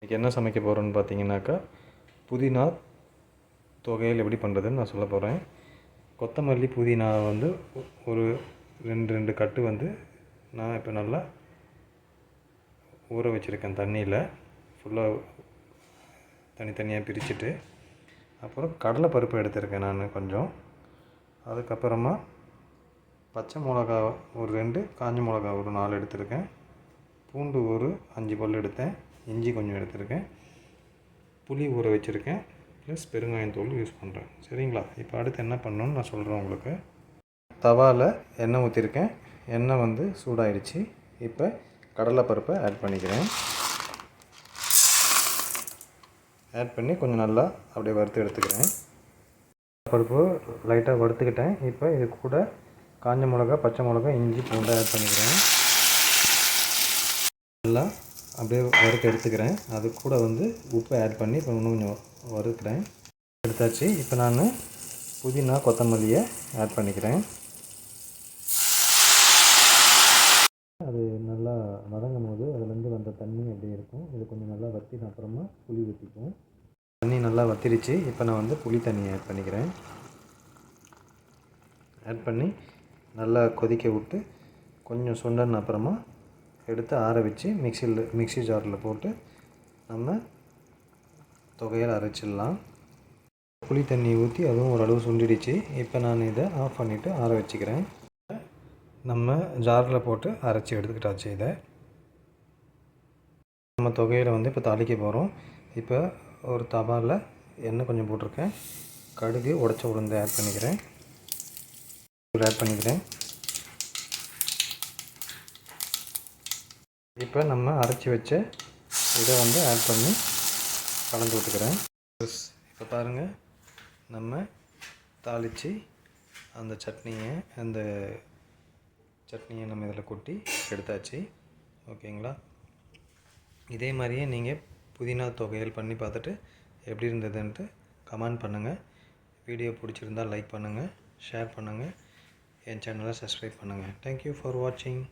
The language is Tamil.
இன்றைக்கி என்ன சமைக்க போகிறோன்னு பார்த்தீங்கன்னாக்கா, புதினா தொகையல் எப்படி பண்ணுறதுன்னு நான் சொல்ல போகிறேன். கொத்தமல்லி புதினா வந்து ஒரு 2 கட்டு வந்து நான் இப்போ நல்லா ஊற வச்சுருக்கேன் தண்ணியில். ஃபுல்லாக தனித்தனியாக பிரிச்சுட்டு, அப்புறம் கடலைப்பருப்பு எடுத்திருக்கேன் நான் கொஞ்சம். அதுக்கப்புறமா பச்சை மிளகா ஒரு 2, காஞ்ச மிளகா ஒரு 4 எடுத்திருக்கேன். பூண்டு ஒரு 5 பல் எடுத்தேன். இஞ்சி கொஞ்சம் எடுத்திருக்கேன். புளி ஊற வச்சுருக்கேன். ப்ளஸ் பெருங்காயத்தூள் யூஸ் பண்ணுறேன். சரிங்களா? இப்போ அடுத்து என்ன பண்ணணும்னு நான் சொல்கிறேன் உங்களுக்கு. தவாவில் எண்ணெய் ஊற்றிருக்கேன். எண்ணெய் வந்து சூடாயிடுச்சு. இப்போ கடலைப்பருப்பை ஆட் பண்ணிக்கிறேன். ஆட் பண்ணி கொஞ்சம் நல்லா அப்படியே வறுத்து எடுத்துக்கிறேன். பருப்பு லைட்டாக வறுத்துக்கிட்டேன். இப்போ இது கூட காஞ்ச மிளகா, பச்சை மிளகா, இஞ்சி, பூண்டை ஆட் பண்ணிக்கிறேன். நல்லா அப்படியே வறுத்து எடுத்துக்கிறேன். அது கூட வந்து உப்பை ஆட் பண்ணி இப்போ இன்னும் கொஞ்சம் வறுக்கிறேன். எடுத்தாச்சு. இப்போ நான் புதினா கொத்தமல்லியை ஆட் பண்ணிக்கிறேன். அது நல்லா வதங்கும் போது அதுலேருந்து வந்த தண்ணி அப்படியே இருக்கும். இது கொஞ்சம் நல்லா வற்றின அப்புறமா புளி ஊற்றிக்கும். தண்ணி நல்லா வற்றிடுச்சு. இப்போ நான் வந்து புளி தண்ணியை ஆட் பண்ணிக்கிறேன். ஆட் பண்ணி நல்லா கொதிக்க விட்டு கொஞ்சம் சுண்டன அப்புறமா எடுத்து ஆற வச்சு மிக்ஸி ஜாரில் போட்டு நம்ம தொகையில் அரைச்சிடலாம். புளி தண்ணி ஊற்றி அதுவும் ஓரளவு சுண்டிடுச்சு. இப்போ நான் இதை ஆஃப் பண்ணிவிட்டு ஆற வச்சுக்கிறேன். நம்ம ஜாரில் போட்டு அரைச்சி எடுத்துக்கிட்டாச்சு. இதை நம்ம தொகையில் வந்து இப்போ தாளிக்க போகிறோம். இப்போ ஒரு தவாவில் எண்ணெய் கொஞ்சம் போட்டிருக்கேன். கடுகு, உடைச்ச உளுந்து ஆட் பண்ணிக்கிறேன். இப்போ நம்ம அரைச்சி வச்ச இதை வந்து ஆட் பண்ணி கலந்து விட்டுக்கிறேன். இப்போ பாருங்கள், நம்ம தாளித்து அந்த சட்னியை நம்ம இதில் கொட்டி எடுத்தாச்சு. ஓகேங்களா? இதே மாதிரியே நீங்கள் புதினா தொகையல் பண்ணி பார்த்துட்டு எப்படி இருந்ததுன்ட்டு கமெண்ட் பண்ணுங்கள். வீடியோ பிடிச்சிருந்தால் லைக் பண்ணுங்கள், ஷேர் பண்ணுங்கள், என் சேனலை சப்ஸ்கிரைப் பண்ணுங்கள். தேங்க்யூ ஃபார் வாட்சிங்.